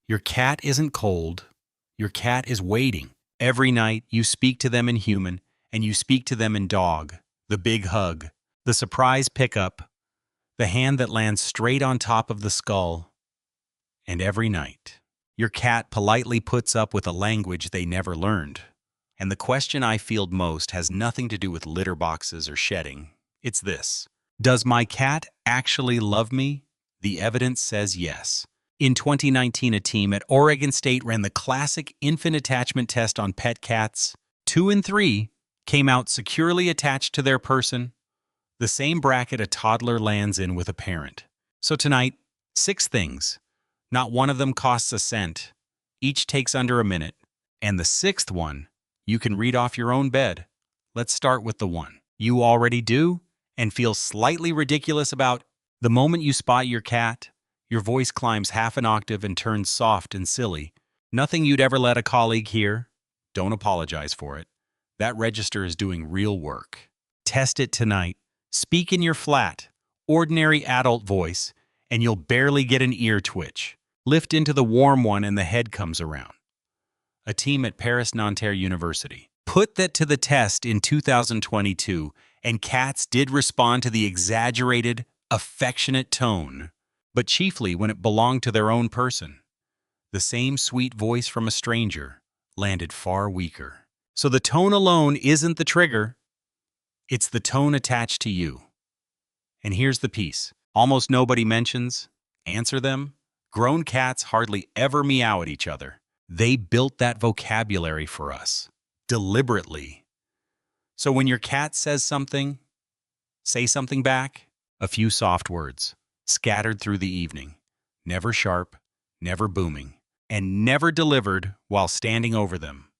Your cat isn't cold. Your cat is waiting. Every night, you speak to them in human, and you speak to them in dog. The big hug, the surprise pickup, the hand that lands straight on top of the skull. And every night, your cat politely puts up with a language they never learned. And the question I field most has nothing to do with litter boxes or shedding. It's this: does my cat actually love me? The evidence says yes. In 2019, a team at Oregon State ran the classic infant attachment test on pet cats. 2 and 3 came out securely attached to their person, the same bracket a toddler lands in with a parent. So tonight, 6 things. Not one of them costs a cent. Each takes under a minute. And the 6th one, you can read off your own bed. Let's start with the one you already do and feel slightly ridiculous about. The moment you spot your cat, your voice climbs half an octave and turns soft and silly. Nothing you'd ever let a colleague hear. Don't apologize for it. That register is doing real work. Test it tonight. Speak in your flat, ordinary adult voice, and you'll barely get an ear twitch. Lift into the warm one and the head comes around. A team at Paris-Nanterre University put that to the test in 2022, and cats did respond to the exaggerated, affectionate tone, but chiefly when it belonged to their own person. The same sweet voice from a stranger landed far weaker. So the tone alone isn't the trigger. It's the tone attached to you. And here's the piece almost nobody mentions: answer them. Grown cats hardly ever meow at each other. They built that vocabulary for us, deliberately. So when your cat says something, say something back. A few soft words, scattered through the evening. Never sharp, never booming, and never delivered while standing over them.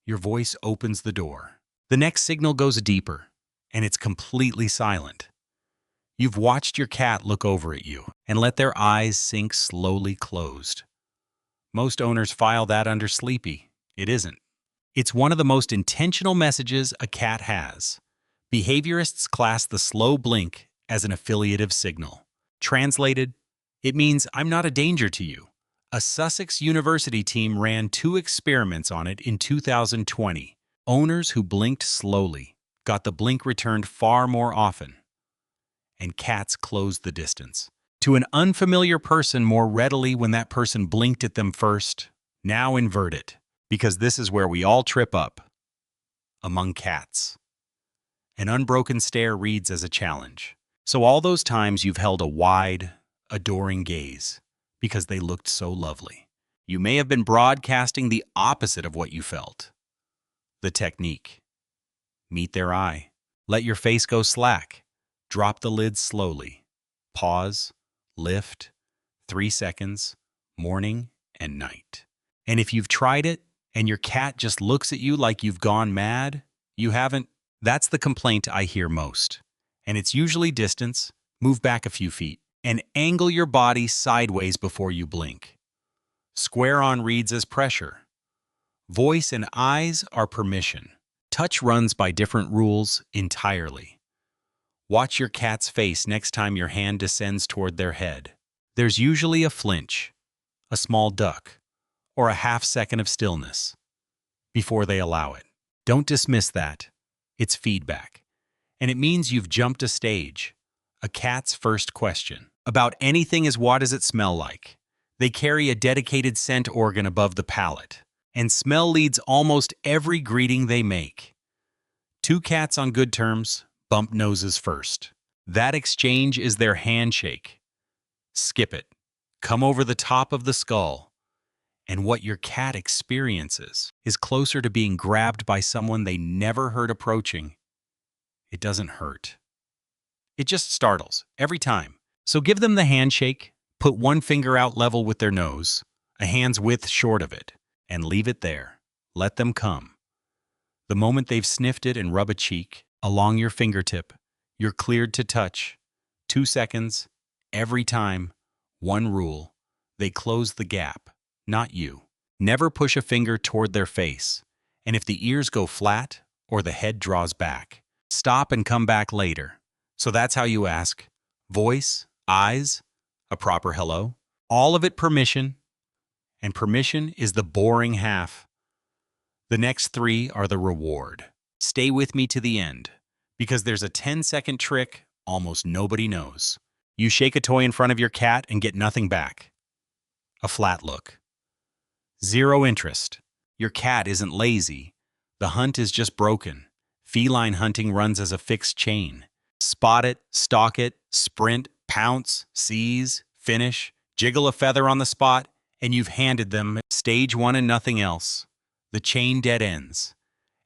Your voice opens the door. The next signal goes deeper, and it's completely silent. You've watched your cat look over at you and let their eyes sink slowly closed. Most owners file that under sleepy. It isn't. It's one of the most intentional messages a cat has. Behaviorists class the slow blink as an affiliative signal. Translated, it means I'm not a danger to you. A Sussex University team ran 2 experiments on it in 2020. Owners who blinked slowly got the blink returned far more often, and cats closed the distance to an unfamiliar person more readily when that person blinked at them first. Now invert it, because this is where we all trip up. Among cats, an unbroken stare reads as a challenge. So all those times you've held a wide, adoring gaze because they looked so lovely, you may have been broadcasting the opposite of what you felt. The technique: meet their eye. Let your face go slack. Drop the lids slowly. Pause. Lift. 3 seconds. Morning and night. And if you've tried it and your cat just looks at you like you've gone mad, you haven't. That's the complaint I hear most. And it's usually distance. Move back a few feet and angle your body sideways before you blink. Square on reads as pressure. Voice and eyes are permission. Touch runs by different rules entirely. Watch your cat's face next time your hand descends toward their head. There's usually a flinch, a small duck, or a half-second of stillness before they allow it. Don't dismiss that. It's feedback. And it means you've jumped a stage. A cat's first question about anything is, what does it smell like? They carry a dedicated scent organ above the palate, and smell leads almost every greeting they make. 2 cats on good terms bump noses first. That exchange is their handshake. Skip it. Come over the top of the skull. And what your cat experiences is closer to being grabbed by someone they never heard approaching. It doesn't hurt. It just startles every time. So give them the handshake, put one finger out level with their nose, a hand's width short of it, and leave it there. Let them come. The moment they've sniffed it and rub a cheek along your fingertip, you're cleared to touch. 2 seconds, every time, one rule. They close the gap, not you. Never push a finger toward their face. And if the ears go flat or the head draws back, stop and come back later. So that's how you ask. Voice, eyes, a proper hello. All of it permission. and permission is the boring half. The next 3 are the reward. Stay with me to the end, because there's a 10-second trick almost nobody knows. You shake a toy in front of your cat and get nothing back. A flat look. Zero interest. Your cat isn't lazy. The hunt is just broken. Feline hunting runs as a fixed chain. Spot it, stalk it, sprint, pounce, seize, finish, jiggle a feather on the spot, and you've handed them stage 1 and nothing else. The chain dead ends,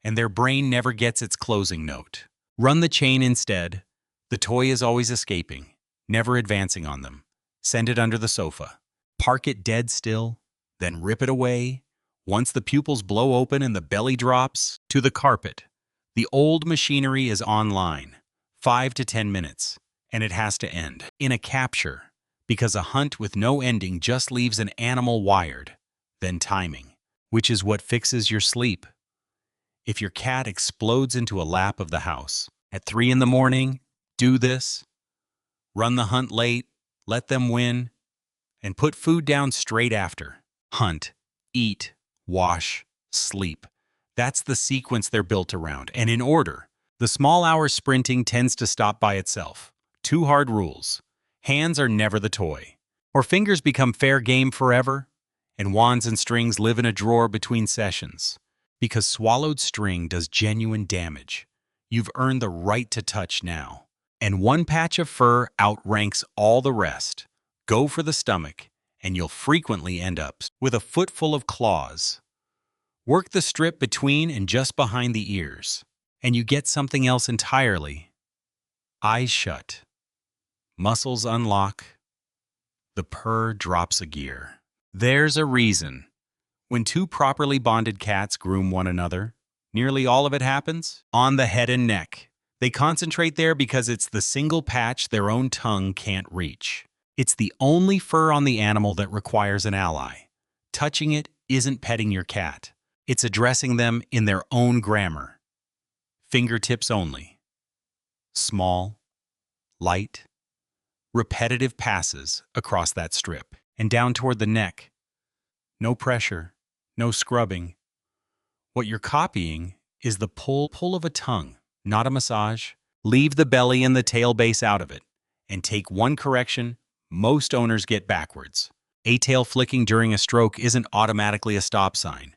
and their brain never gets its closing note. Run the chain instead. The toy is always escaping, never advancing on them. Send it under the sofa. Park it dead still, then rip it away. Once the pupils blow open and the belly drops, to the carpet. The old machinery is online. 5 to 10 minutes, and it has to end in a capture, because a hunt with no ending just leaves an animal wired. Then timing, which is what fixes your sleep. If your cat explodes into a lap of the house at 3 in the morning, do this. Run the hunt late, let them win, and put food down straight after. Hunt, eat, wash, sleep. That's the sequence they're built around, and in order. The small hour sprinting tends to stop by itself. 2 hard rules. Hands are never the toy, or fingers become fair game forever, and wands and strings live in a drawer between sessions. Because swallowed string does genuine damage. You've earned the right to touch now. And 1 patch of fur outranks all the rest. Go for the stomach, and you'll frequently end up with a footful of claws. Work the strip between and just behind the ears, and you get something else entirely. Eyes shut. Muscles unlock. The purr drops a gear. There's a reason. When 2 properly bonded cats groom one another, nearly all of it happens on the head and neck. They concentrate there because it's the single patch their own tongue can't reach. It's the only fur on the animal that requires an ally. Touching it isn't petting your cat. It's addressing them in their own grammar. Fingertips only. Small, light, repetitive passes across that strip and down toward the neck. No pressure, no scrubbing. What you're copying is the pull of a tongue, not a massage. Leave the belly and the tail base out of it, and take 1 correction most owners get backwards. A tail flicking during a stroke isn't automatically a stop sign.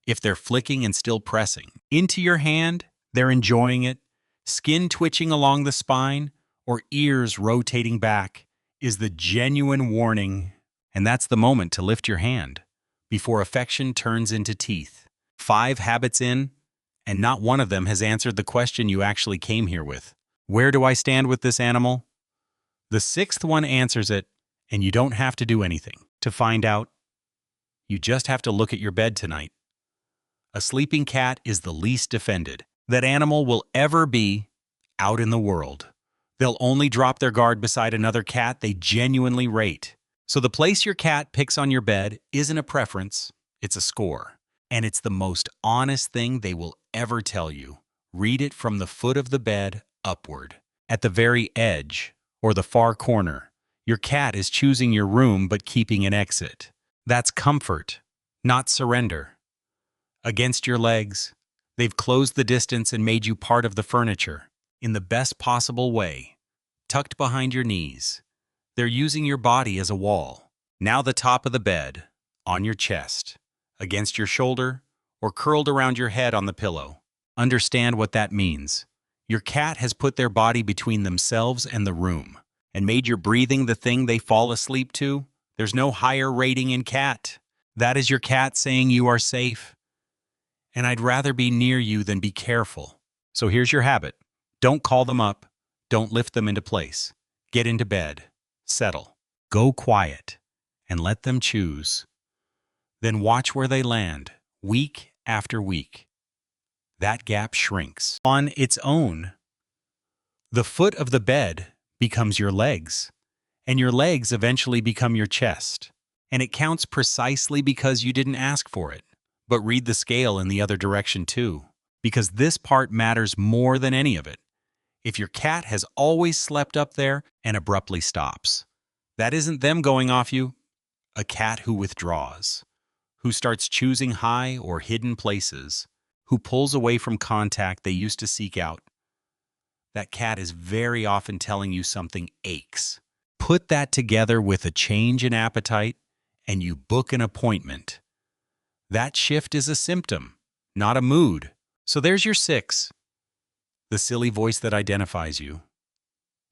If they're flicking and still pressing into your hand, they're enjoying it. Skin twitching along the spine, or ears rotating back, is the genuine warning, and that's the moment to lift your hand before affection turns into teeth. 5 habits in, and not one of them has answered the question you actually came here with. Where do I stand with this animal? The 6th one answers it, and you don't have to do anything to find out. You just have to look at your bed tonight. A sleeping cat is the least defended that animal will ever be out in the world. They'll only drop their guard beside another cat they genuinely rate. So the place your cat picks on your bed isn't a preference, it's a score. And it's the most honest thing they will ever tell you. Read it from the foot of the bed upward. At the very edge, or the far corner, your cat is choosing your room but keeping an exit. That's comfort, not surrender. Against your legs, they've closed the distance and made you part of the furniture, in the best possible way. Tucked behind your knees, they're using your body as a wall. Now the top of the bed, on your chest, against your shoulder, or curled around your head on the pillow. Understand what that means. Your cat has put their body between themselves and the room, and made your breathing the thing they fall asleep to. There's no higher rating in cat. That is your cat saying you are safe. And I'd rather be near you than be careful. So here's your habit. Don't call them up. Don't lift them into place. Get into bed. Settle. Go quiet. And let them choose. Then watch where they land, week after week. That gap shrinks on its own. The foot of the bed becomes your legs, and your legs eventually become your chest. And it counts precisely because you didn't ask for it. But read the scale in the other direction too, because this part matters more than any of it. If your cat has always slept up there and abruptly stops, that isn't them going off you, a cat who withdraws. who starts choosing high or hidden places, who pulls away from contact they used to seek out. That cat is very often telling you something aches. Put that together with a change in appetite, and you book an appointment. That shift is a symptom, not a mood. So there's your 6. The silly voice that identifies you.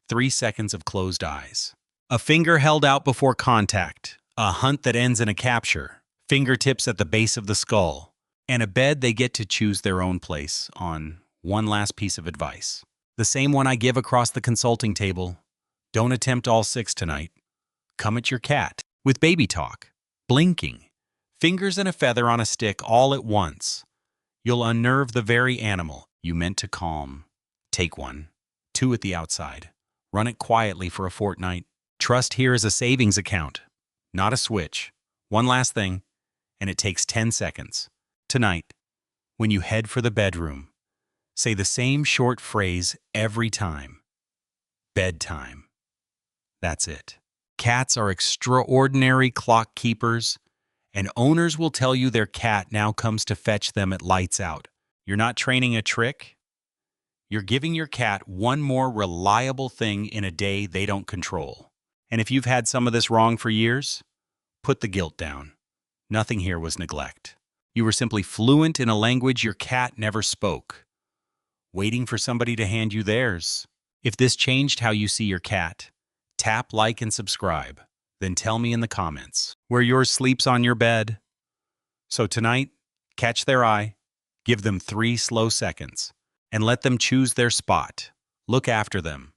3 seconds of closed eyes. A finger held out before contact. A hunt that ends in a capture. Fingertips at the base of the skull. And a bed they get to choose their own place on. One last piece of advice. The same one I give across the consulting table. Don't attempt all 6 tonight. Come at your cat with baby talk, blinking, fingers and a feather on a stick all at once. You'll unnerve the very animal you meant to calm. Take 1, 2 at the outside. Run it quietly for a fortnight. Trust here is a savings account, not a switch. One last thing, and it takes 10 seconds. Tonight, when you head for the bedroom, say the same short phrase every time. Bedtime. That's it. Cats are extraordinary clock keepers, and owners will tell you their cat now comes to fetch them at lights out. You're not training a trick. You're giving your cat one more reliable thing in a day they don't control. And if you've had some of this wrong for years, put the guilt down. Nothing here was neglect. You were simply fluent in a language your cat never spoke, waiting for somebody to hand you theirs. If this changed how you see your cat, tap like and subscribe. Then tell me in the comments where yours sleeps on your bed. So tonight, catch their eye, give them 3 slow seconds, and let them choose their spot. Look after them.